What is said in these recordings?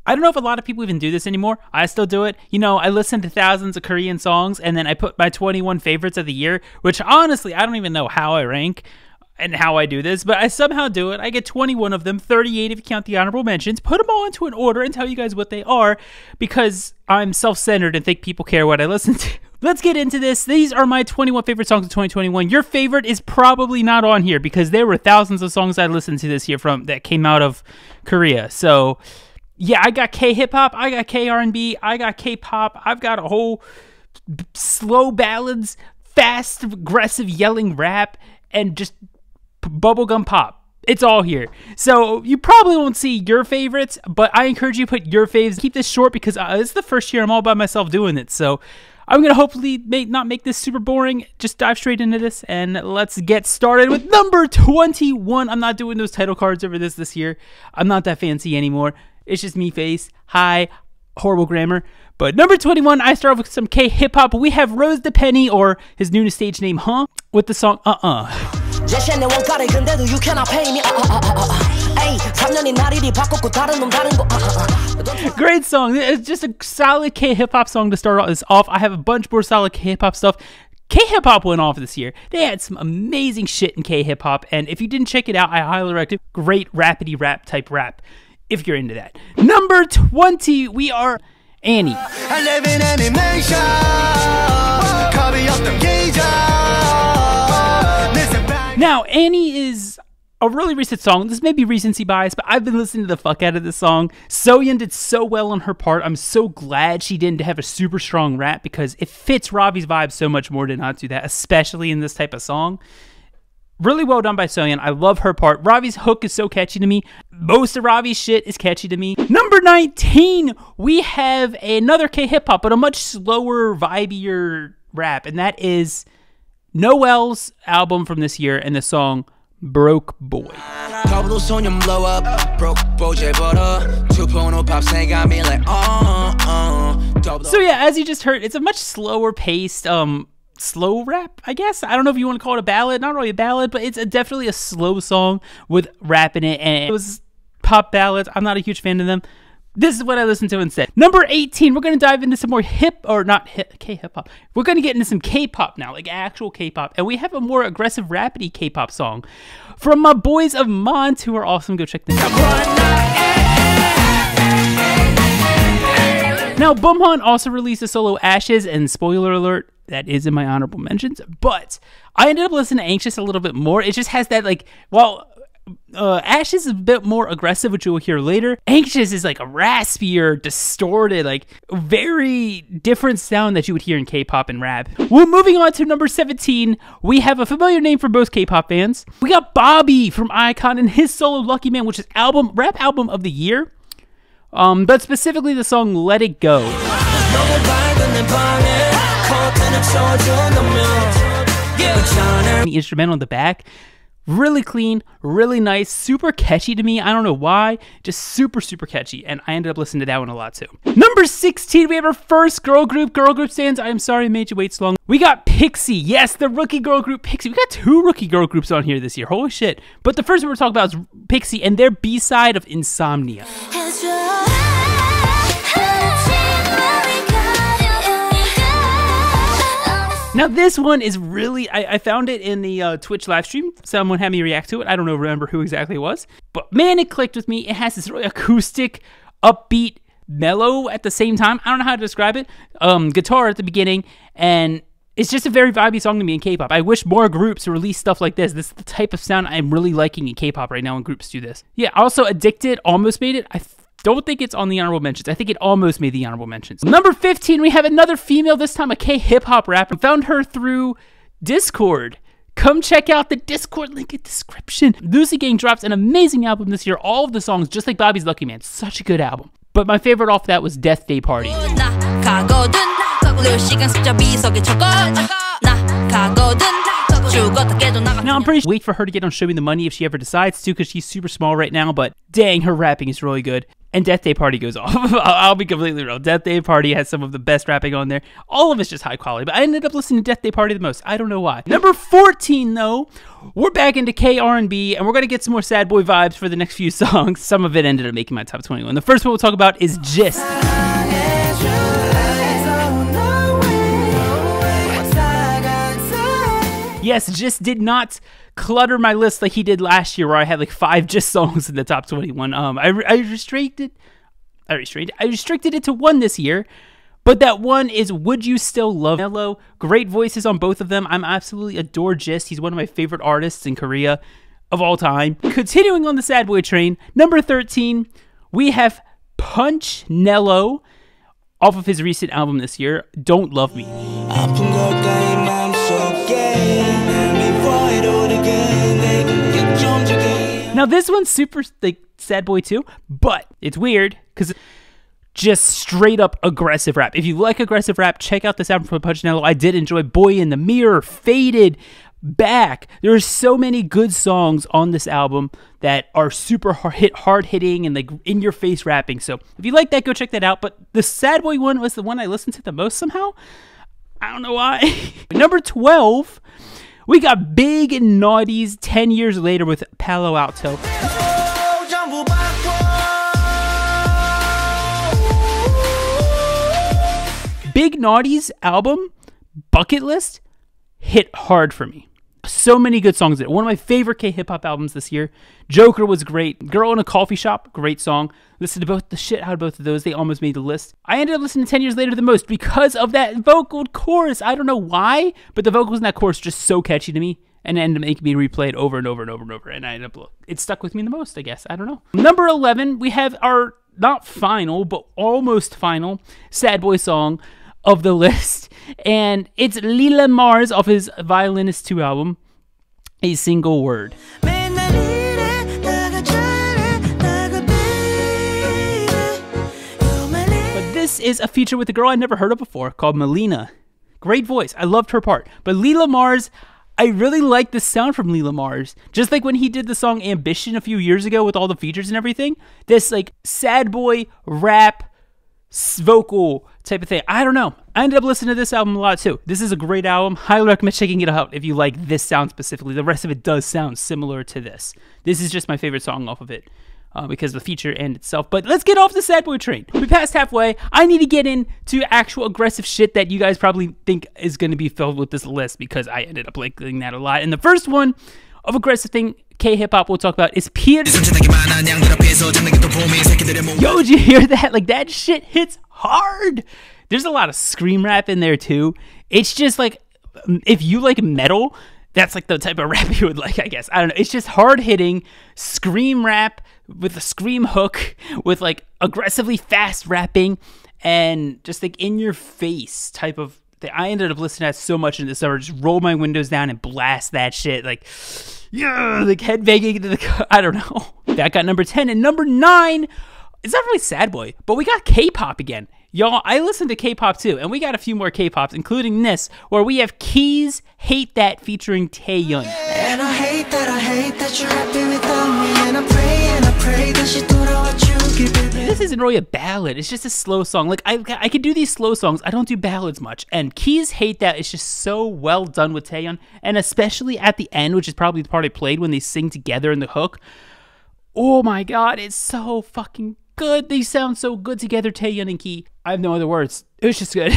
I don't know if a lot of people even do this anymore. I still do it. You know, I listen to thousands of Korean songs and then I put my 21 favorites of the year, which honestly, I don't even know how I rank and how I do this, but I somehow do it. I get 21 of them, 38 if you count the honorable mentions, put them all into an order and tell you guys what they are because I'm self-centered and think people care what I listen to. Let's get into this. These are my 21 favorite songs of 2021. Your favorite is probably not on here because there were thousands of songs I listened to this year from that came out of Korea. So yeah, I got K-hip-hop, I got K-R&B, I got K-pop, I've got a whole slow ballads, fast, aggressive yelling rap, and just bubblegum pop. It's all here. So you probably won't see your favorites, but I encourage you to put your faves. Keep this short because this is the first year I'm all by myself doing it. So I'm going to hopefully not make this super boring. Just dive straight into this and let's get started with number 21. I'm not doing those title cards over this year. I'm not that fancy anymore. It's just me face. Hi. Horrible grammar. But number 21, I start off with some K-hip-hop. We have Rose the Penny, or his newest stage name, Huh, with the song Great song. It's just a solid K-hip-hop song to start this off. I have a bunch more solid K-hip-hop stuff. K-hip-hop went off this year. They had some amazing shit in K-hip-hop, and if you didn't check it out, I highly recommend it. Great rapidy rap type rap, if you're into that. Number 20, we are Annie. Now, Annie is a really recent song. This may be recency bias, but I've been listening to the fuck out of this song. Soyeon did so well on her part. I'm so glad she didn't have a super strong rap because it fits Ravi's vibe so much more to not do that, especially in this type of song. Really well done by Soyeon. I love her part. Ravi's hook is so catchy to me. Most of Ravi's shit is catchy to me. Number 19, we have another K-hip-hop, but a much slower, vibier rap, and that is Noel's album from this year and the song Broke Boy. So yeah, as you just heard, it's a much slower paced, slow rap, I guess. I don't know if you want to call it a ballad. Not really a ballad, but it's definitely a slow song with rap in it, and it was pop ballads. I'm not a huge fan of them. This is what I listened to instead. Number 18, we're going to dive into some more K-hip-hop. We're going to get into some K-pop now, like actual K-pop. And we have a more aggressive, rapidy K-pop song from my boys of Mont, who are awesome. Go check this out. Now, Bumhan also released a solo Ashes, and spoiler alert, that is in my honorable mentions. But I ended up listening to Anxious a little bit more. It just has that, like, Ashes is a bit more aggressive, which you will hear later. Anxious is like a raspier, distorted, like very different sound that you would hear in K-pop and rap. Well, moving on to number 17, we have a familiar name for most K-pop fans. We got Bobby from iKON and his solo Lucky Man, which is rap album of the year. But specifically the song Let It Go. The instrumental in the back. Really clean, really nice, super catchy to me. I don't know why, just super, super catchy. And I ended up listening to that one a lot too. Number 16, we have our first girl group stands. I am sorry I made you wait so long. We got Pixie. Yes, the rookie girl group Pixie. We got 2 rookie girl groups on here this year. Holy shit. But the first one we're talking about is Pixie and their B-side of Insomnia. Now this one is really, I found it in the Twitch live stream. Someone had me react to it. I don't remember who exactly it was. But man, it clicked with me. It has this really acoustic, upbeat, mellow at the same time. I don't know how to describe it. Guitar at the beginning. And it's just a very vibey song to me in K-pop. I wish more groups release stuff like this. This is the type of sound I'm really liking in K-pop right now when groups do this. Yeah, also Addicted almost made it. I don't think it's on the honorable mentions. I think it almost made the honorable mentions. Number 15, we have another female, this time a K-hip-hop rapper. Found her through Discord. Come check out the Discord link in description. Lucy Gang drops an amazing album this year. All of the songs, just like Bobby's Lucky Man. Such a good album. But my favorite off that was Death Day Party. Now I'm pretty sure wait for her to get on Show Me the Money if she ever decides to, because she's super small right now, but dang, her rapping is really good. and Death Day Party goes off. I'll be completely real. Death Day Party has some of the best rapping on there. All of it's just high quality, but I ended up listening to Death Day Party the most. I don't know why. Number 14, though, we're back into K-R&B, and we're going to get some more sad boy vibes for the next few songs. Some of it ended up making my top 21. The first one we'll talk about is Gist. Yes, Gist did not clutter my list like he did last year, where I had like 5 Gist songs in the top 21. I restricted it to 1 this year, but that one is Would You Still Love Mellow. Great voices on both of them. I'm absolutely adore Gist. He's one of my favorite artists in Korea of all time. Continuing on the sad boy train, number 13, we have Punch Nello off of his recent album this year, Don't Love Me. Now this one's super like sad boy too, but it's weird because just straight up aggressive rap. If you like aggressive rap, check out this album from Punch Nello. I did enjoy Boy in the Mirror, Faded, Back. There are so many good songs on this album that are super hard hitting and like in your face rapping. So if you like that, go check that out. But the sad boy one was the one I listened to the most somehow. I don't know why. Number 12, we got Big Naughty's 10 Years Later with Palo Alto. Big Naughty's album, Bucket List, hit hard for me. So many good songs in it. One of my favorite K-hip-hop albums this year. Joker was great. Girl in a Coffee Shop, great song. Listened to both the shit out of both of those. They almost made the list. I ended up listening to 10 Years Later the most because of that vocal chorus. I don't know why, but the vocals in that chorus are just so catchy to me, and it ended up making me replay it over and over and over and over, and it stuck with me the most, I guess. I don't know. Number 11, we have our not final, but almost final sad boy song of the list, and it's Lila Mars off his Violinist 2 album, A Single Word. This is a feature with a girl I never heard of before called Melina. Great voice. I loved her part. But Lila Mars, I really like the sound from Lila Mars. Just like when he did the song Ambition a few years ago with all the features and everything. This like sad boy rap vocal type of thing. I don't know. I ended up listening to this album a lot too. This is a great album. Highly recommend checking it out if you like this sound specifically. The rest of it does sound similar to this. This is just my favorite song off of it. Because of the feature and itself. But let's get off the sad boy train. We passed halfway. I need to get into actual aggressive shit that you guys probably think is going to be filled with this list because I ended up liking that a lot. And the first one of aggressive thing K-hip-hop we'll talk about is Pier. Yo, did you hear that? Like, that shit hits hard. There's a lot of scream rap in there too. It's just like, if you like metal, that's like the type of rap you would like, I guess. I don't know. It's just hard-hitting scream rap with a scream hook, with like aggressively fast rapping, and just like in your face type of thing. I ended up listening to that so much in the summer. Just roll my windows down and blast that shit. Like, yeah, like head banging into the, I don't know. That got number 10. And number 9, it's not really sad boy, but we got K-pop again. Y'all, I listen to K-pop too, and we got a few more K-pops, including this, where we have Keys Hate That featuring Taeyeon. And I hate that you're happy without me, and I pray that you do what you give. This isn't really a ballad, it's just a slow song. Like, I could do these slow songs, I don't do ballads much, and Keys Hate That is just so well done with Taeyeon, and especially at the end, which is probably the part I played when they sing together in the hook. Oh my god, it's so fucking good. They sound so good together, Taeyeon and Key. I have no other words. It was just good.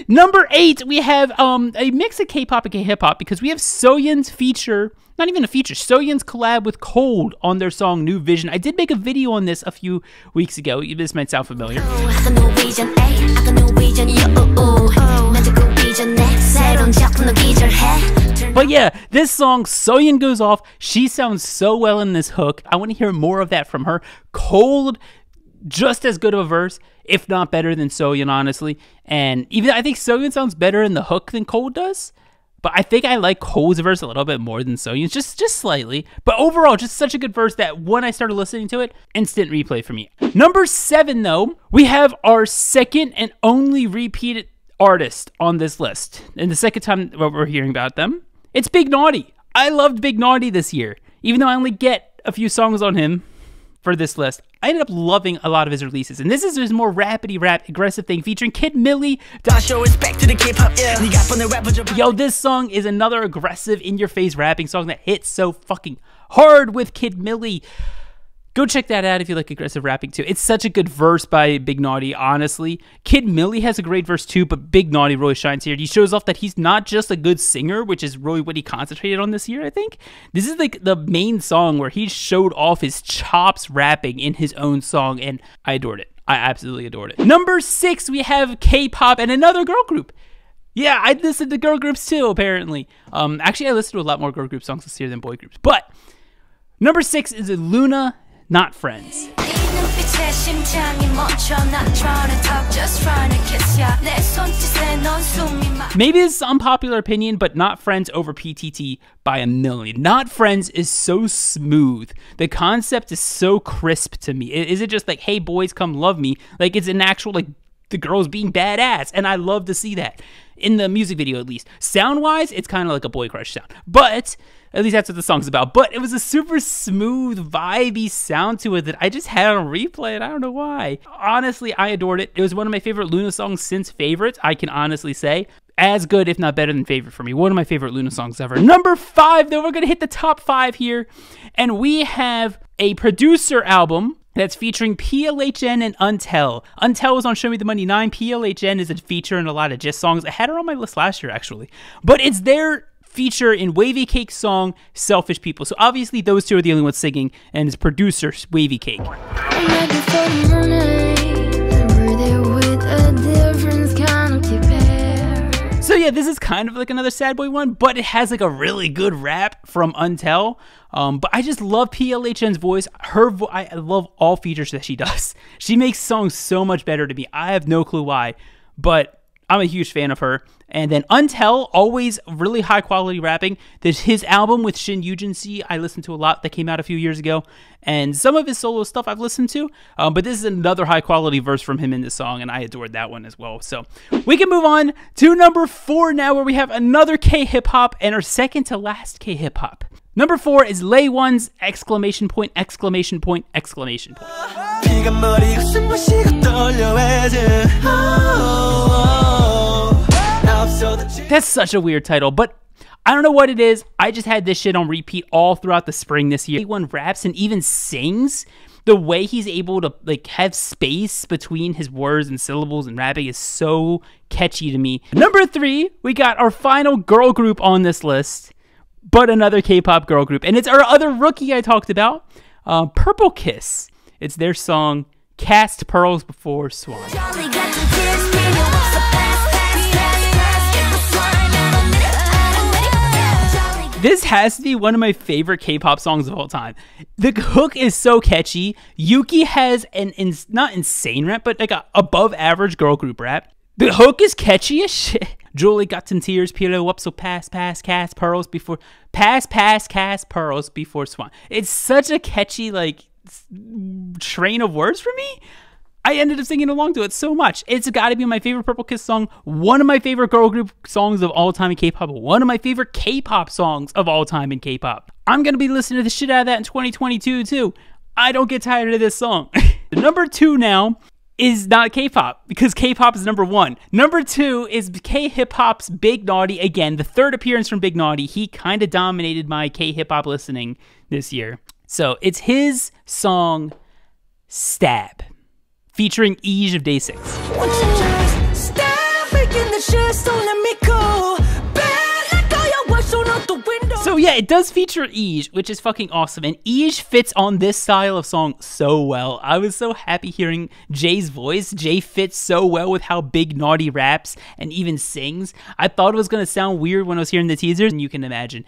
Number 8, we have a mix of K-pop and K-hip-hop because we have Soyeon's feature, not even a feature, Soyeon's collab with Cold on their song New Vision. I did make a video on this a few weeks ago. This might sound familiar. But yeah, this song, Soyeon goes off. She sounds so well in this hook. I want to hear more of that from her. Cold, just as good of a verse, if not better than Soyeon, honestly. And even I think Soyeon sounds better in the hook than Cold does. But I think I like Cold's verse a little bit more than Soyeon's, just slightly. But overall, just such a good verse that when I started listening to it, instant replay for me. Number 7, though, we have our second and only repeated artist on this list. And the second time we're hearing about them, it's Big Naughty. I loved Big Naughty this year. Even though I only get a few songs on him, for this list. I ended up loving a lot of his releases, and this is his more rapidy rap aggressive thing featuring Kid Millie. Yo, this song is another aggressive in-your-face rapping song that hits so fucking hard with Kid Millie. Go check that out if you like aggressive rapping too. It's such a good verse by Big Naughty, honestly. Kid Millie has a great verse too, but Big Naughty really shines here. He shows off that he's not just a good singer, which is really what he concentrated on this year, I think. This is like the main song where he showed off his chops rapping in his own song, and I adored it. I absolutely adored it. Number 6, we have K-pop and another girl group. Yeah, I listened to girl groups too, apparently. Actually, I listened to a lot more girl group songs this year than boy groups. But number 6 is Luna, Not Friends. Maybe it's unpopular opinion, but Not Friends over PTT by a million. Not Friends is so smooth. The concept is so crisp to me. Is it just like, hey boys, come love me? Like, it's an actual, like, the girls being badass, and I love to see that. In the music video, at least. Sound-wise, it's kind of like a boy crush sound. But at least that's what the song's about. But it was a super smooth, vibey sound to it that I just had on replay, and I don't know why. Honestly, I adored it. It was one of my favorite Luna songs since Favorites, I can honestly say. As good, if not better than Favorite for me. One of my favorite Luna songs ever. Number 5, though, we're going to hit the top 5 here. And we have a producer album that's featuring PLHN and Untel. Untel was on Show Me the Money 9. PLHN is a feature in a lot of Jist songs. I had her on my list last year, actually. But it's their feature in Wavy Cake's song, Selfish People. So obviously those two are the only ones singing, and it's producer Wavy Cake. So yeah, this is kind of like another sad boy one, but it has like a really good rap from Untel. But I just love PLHN's voice. I love all features that she does. She makes songs so much better to me. I have no clue why, but I'm a huge fan of her. And then Untel, always really high quality rapping. There's his album with Shin Yujin-si I listened to a lot that came out a few years ago. And some of his solo stuff I've listened to. But this is another high quality verse from him in this song, and I adored that one as well. So we can move on to number 4 now, where we have another K-hip-hop and our second to last K-hip-hop. Number 4 is Lay One's exclamation point, exclamation point, exclamation point. That's such a weird title, but I don't know what it is. I just had this shit on repeat all throughout the spring this year. Lay One raps and even sings. The way he's able to like have space between his words and syllables and rapping is so catchy to me. Number 3, we got our final girl group on this list, but another K-pop girl group, and it's our other rookie I talked about, Purple Kiss. It's their song, Cast Pearls Before Swine. This has to be one of my favorite K-pop songs of all time. The hook is so catchy. Yuki has an not insane rap, but like a above average girl group rap. The hook is catchy as shit. Julie got some tears, pillow up, so pass, cast pearls before cast pearls before swan. It's such a catchy like train of words for me. I ended up singing along to it so much. It's got to be my favorite Purple Kiss song, one of my favorite girl group songs of all time in K-pop, one of my favorite K-pop songs of all time in K-pop. I'm going to be listening to the shit out of that in 2022 too. I don't get tired of this song. Number 2 now is not K-pop, because K-pop is number 1. Number 2 is K-hip-hop's Big Naughty. Again, the third appearance from Big Naughty. He kind of dominated my K-hip-hop listening this year. So it's his song, Stab, featuring Ij of Day 6. So yeah, it does feature Ij, which is fucking awesome, and Ij fits on this style of song so well. I was so happy hearing Jay's voice. Jay fits so well with how Big Naughty raps and even sings. I thought it was going to sound weird when I was hearing the teasers, and you can imagine.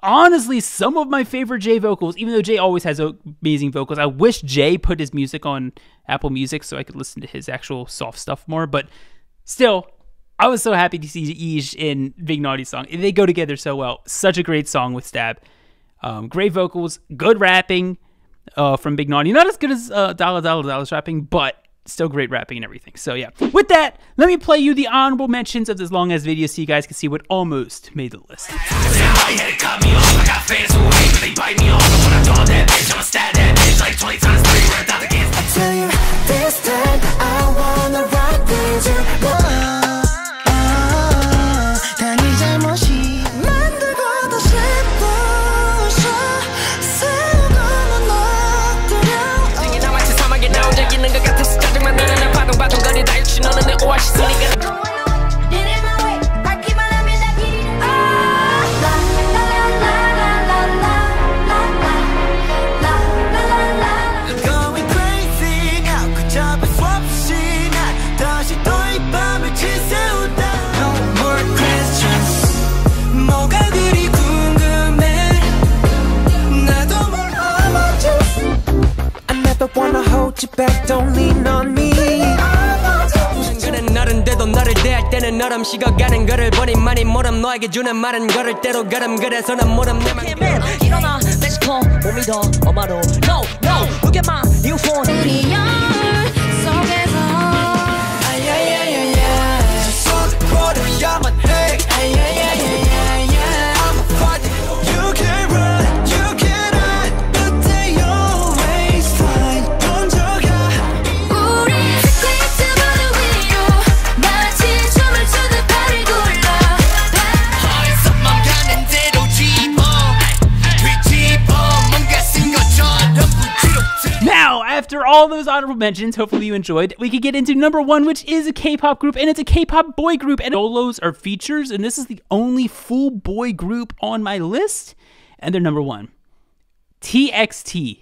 Honestly, some of my favorite Jay vocals, even though Jay always has amazing vocals, I wish Jay put his music on Apple Music so I could listen to his actual soft stuff more, but still, I was so happy to see Ij in Big Naughty's song. They go together so well. Such a great song with Stab. Great vocals, good rapping from Big Naughty. Not as good as Dalla Dalla's rapping, but still great rapping and everything. So yeah. With that, let me play you the honorable mentions of this long ass video so you guys can see what almost made the list. Back, don't lean on me. 너른데도 너를 대할 때는 너름 식어가는 거를 보니 많이 모름 너에게 주는 말은 걸을 대로 걸음 그래서 난 모름 내만 일어나 let's go 몸이 더 엄하로 no no look at my new phone 우리 열 속에서 아야야야야 쏟아버려야만 해 아야야야야야 I'm a party you can run you can hide but they always find after all those honorable mentions, hopefully you enjoyed, we could get into number one, which is a K-pop group, and it's a K-pop boy group, and solos are features, and this is the only full boy group on my list, and they're number one. TXT.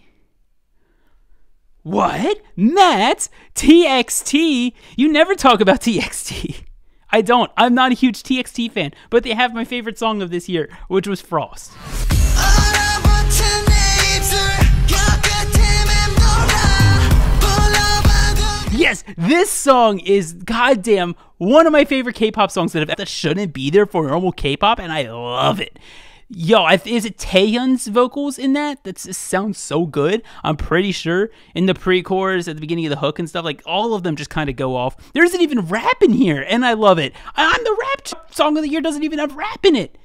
What? Matt? TXT? You never talk about TXT. I don't. I'm not a huge TXT fan, but they have my favorite song of this year, which was Frost. Yes, this song is goddamn one of my favorite K-pop songs that shouldn't be there for normal K-pop, and I love it. Yo, is it Taehyun's vocals in that? That sounds so good. I'm pretty sure in the pre-chorus at the beginning of the hook and stuff, like all of them just kind of go off. There isn't even rap in here, and I love it. I'm the rap song of the year doesn't even have rap in it.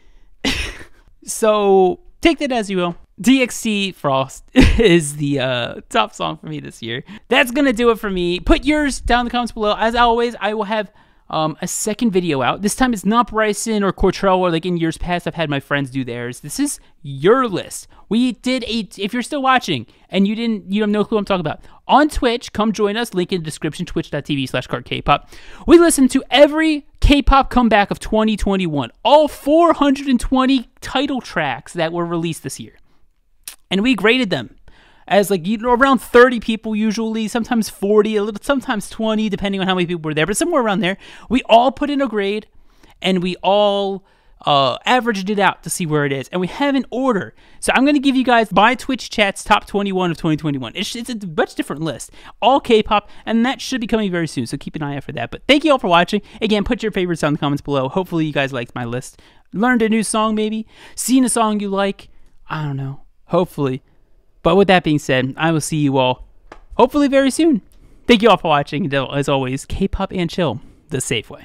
So take that as you will. TXT Frost is the top song for me this year. That's gonna do it for me. Put yours down in the comments below. As always, I will have a second video out. This time it's not Bryson or Cortrell, or like in years past I've had my friends do theirs. This is your list. We did if you're still watching and you have no clue what I'm talking about, on Twitch, come join us, link in the description, twitch.tv/CartKpop. We listened to every K-pop comeback of 2021, all 420 title tracks that were released this year. And we graded them as like, you know, around 30 people usually, sometimes 40, sometimes 20, depending on how many people were there, but somewhere around there. We all put in a grade, and we all averaged it out to see where it is, and we have an order. So I'm going to give you guys my Twitch chat's top 21 of 2021. It's a much different list, all K-pop, and that should be coming very soon, so keep an eye out for that. But thank you all for watching. Again, put your favorites down in the comments below. Hopefully you guys liked my list, learned a new song maybe, seen a song you like, I don't know. Hopefully. But with that being said, I will see you all hopefully very soon. Thank you all for watching. As always, K-pop and chill the safe way.